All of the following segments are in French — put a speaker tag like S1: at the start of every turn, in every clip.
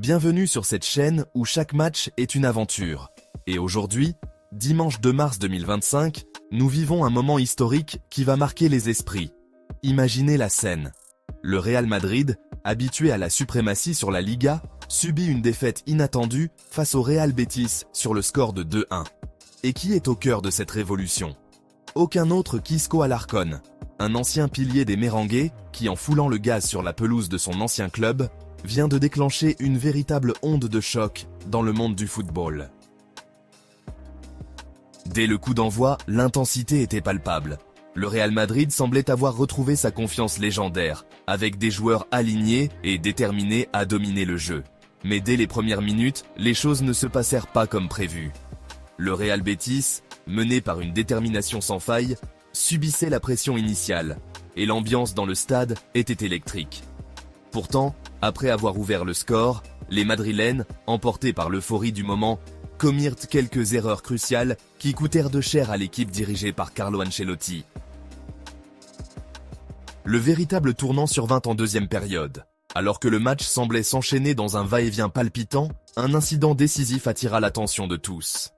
S1: Bienvenue sur cette chaîne où chaque match est une aventure. Et aujourd'hui, dimanche 2 mars 2025, nous vivons un moment historique qui va marquer les esprits. Imaginez la scène. Le Real Madrid, habitué à la suprématie sur la Liga, subit une défaite inattendue face au Real Betis sur le score de 2-1. Et qui est au cœur de cette révolution? Aucun autre qu'Isco Alarcón, un ancien pilier des Merengues qui, en foulant le gaz sur la pelouse de son ancien club, vient de déclencher une véritable onde de choc dans le monde du football. Dès le coup d'envoi, l'intensité était palpable. Le Real Madrid semblait avoir retrouvé sa confiance légendaire, avec des joueurs alignés et déterminés à dominer le jeu. Mais dès les premières minutes, les choses ne se passèrent pas comme prévu. Le Real Betis, mené par une détermination sans faille, subissait la pression initiale, et l'ambiance dans le stade était électrique. Pourtant, après avoir ouvert le score, les Madrilènes, emportés par l'euphorie du moment, commirent quelques erreurs cruciales qui coûtèrent de cher à l'équipe dirigée par Carlo Ancelotti. Le véritable tournant survint en deuxième période. Alors que le match semblait s'enchaîner dans un va-et-vient palpitant, un incident décisif attira l'attention de tous.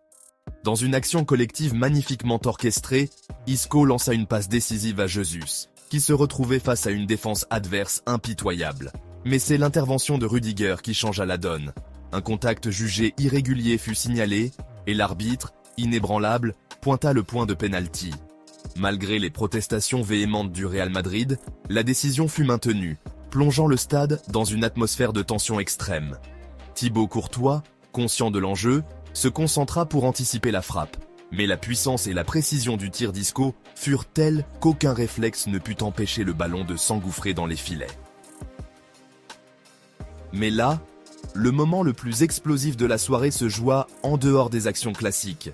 S1: Dans une action collective magnifiquement orchestrée, Isco lança une passe décisive à Jesus, qui se retrouvait face à une défense adverse impitoyable. Mais c'est l'intervention de Rudiger qui changea la donne. Un contact jugé irrégulier fut signalé, et l'arbitre, inébranlable, pointa le point de pénalty. Malgré les protestations véhémentes du Real Madrid, la décision fut maintenue, plongeant le stade dans une atmosphère de tension extrême. Thibaut Courtois, conscient de l'enjeu, se concentra pour anticiper la frappe. Mais la puissance et la précision du tir d'Isco furent telles qu'aucun réflexe ne put empêcher le ballon de s'engouffrer dans les filets. Mais là, le moment le plus explosif de la soirée se joua en dehors des actions classiques.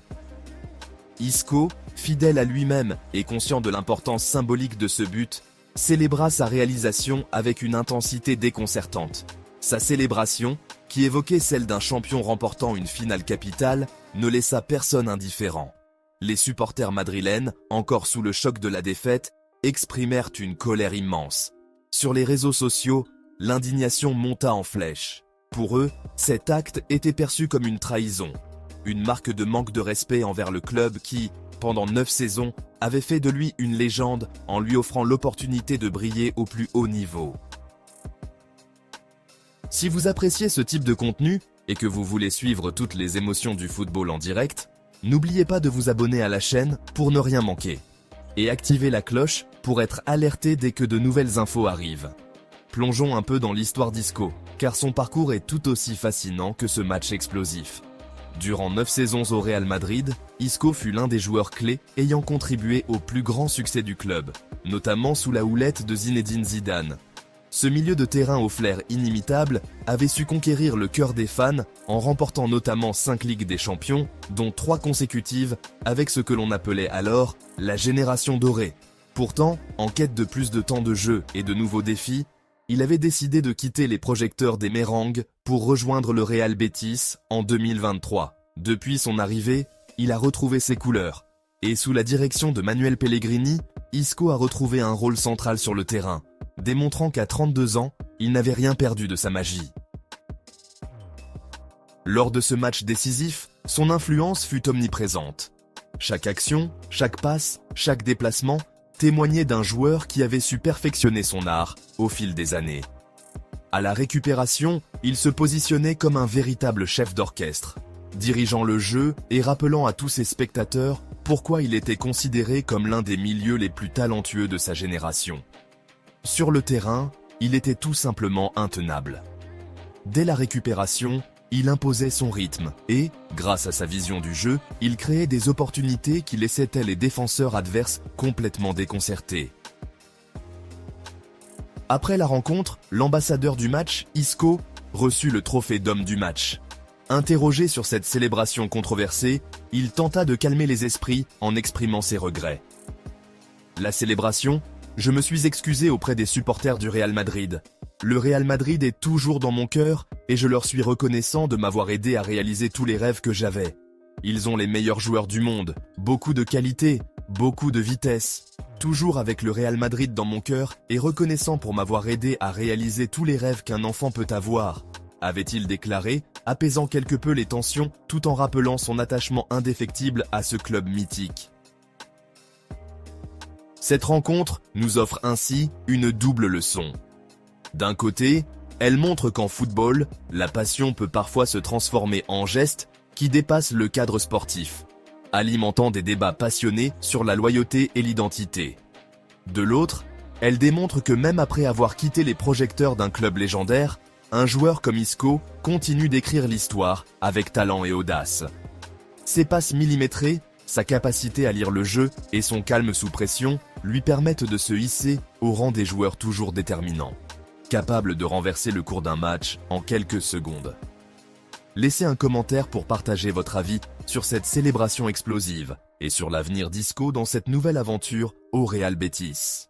S1: Isco, fidèle à lui-même et conscient de l'importance symbolique de ce but, célébra sa réalisation avec une intensité déconcertante. Sa célébration, qui évoquait celle d'un champion remportant une finale capitale, ne laissa personne indifférent. Les supporters madrilènes, encore sous le choc de la défaite, exprimèrent une colère immense. Sur les réseaux sociaux, l'indignation monta en flèche. Pour eux, cet acte était perçu comme une trahison, une marque de manque de respect envers le club qui, pendant 9 saisons, avait fait de lui une légende en lui offrant l'opportunité de briller au plus haut niveau. Si vous appréciez ce type de contenu et que vous voulez suivre toutes les émotions du football en direct, n'oubliez pas de vous abonner à la chaîne pour ne rien manquer. Et activez la cloche pour être alerté dès que de nouvelles infos arrivent. Plongeons un peu dans l'histoire d'Isco, car son parcours est tout aussi fascinant que ce match explosif. Durant 9 saisons au Real Madrid, Isco fut l'un des joueurs clés ayant contribué au plus grand succès du club, notamment sous la houlette de Zinedine Zidane. Ce milieu de terrain au flair inimitable avait su conquérir le cœur des fans en remportant notamment 5 Ligues des Champions, dont 3 consécutives, avec ce que l'on appelait alors la génération dorée. Pourtant, en quête de plus de temps de jeu et de nouveaux défis, il avait décidé de quitter les projecteurs des Merengues pour rejoindre le Real Betis en 2023. Depuis son arrivée, il a retrouvé ses couleurs. Et sous la direction de Manuel Pellegrini, Isco a retrouvé un rôle central sur le terrain, démontrant qu'à 32 ans, il n'avait rien perdu de sa magie. Lors de ce match décisif, son influence fut omniprésente. Chaque action, chaque passe, chaque déplacement témoignait d'un joueur qui avait su perfectionner son art au fil des années. À la récupération, il se positionnait comme un véritable chef d'orchestre, dirigeant le jeu et rappelant à tous ses spectateurs pourquoi il était considéré comme l'un des milieux les plus talentueux de sa génération. Sur le terrain, il était tout simplement intenable. Dès la récupération, il imposait son rythme et, grâce à sa vision du jeu, il créait des opportunités qui laissaient les défenseurs adverses complètement déconcertés. Après la rencontre, l'ambassadeur du match, Isco, reçut le trophée d'homme du match. Interrogé sur cette célébration controversée, il tenta de calmer les esprits en exprimant ses regrets. La célébration, je me suis excusé auprès des supporters du Real Madrid. Le Real Madrid est toujours dans mon cœur et je leur suis reconnaissant de m'avoir aidé à réaliser tous les rêves que j'avais. Ils ont les meilleurs joueurs du monde, beaucoup de qualité, beaucoup de vitesse. Toujours avec le Real Madrid dans mon cœur et reconnaissant pour m'avoir aidé à réaliser tous les rêves qu'un enfant peut avoir. avait-il déclaré, apaisant quelque peu les tensions tout en rappelant son attachement indéfectible à ce club mythique. Cette rencontre nous offre ainsi une double leçon. D'un côté, elle montre qu'en football, la passion peut parfois se transformer en geste qui dépasse le cadre sportif, alimentant des débats passionnés sur la loyauté et l'identité. De l'autre, elle démontre que même après avoir quitté les projecteurs d'un club légendaire, un joueur comme Isco continue d'écrire l'histoire avec talent et audace. Ses passes millimétrées, sa capacité à lire le jeu et son calme sous pression lui permettent de se hisser au rang des joueurs toujours déterminants, capables de renverser le cours d'un match en quelques secondes. Laissez un commentaire pour partager votre avis sur cette célébration explosive et sur l'avenir d'Isco dans cette nouvelle aventure au Real Betis.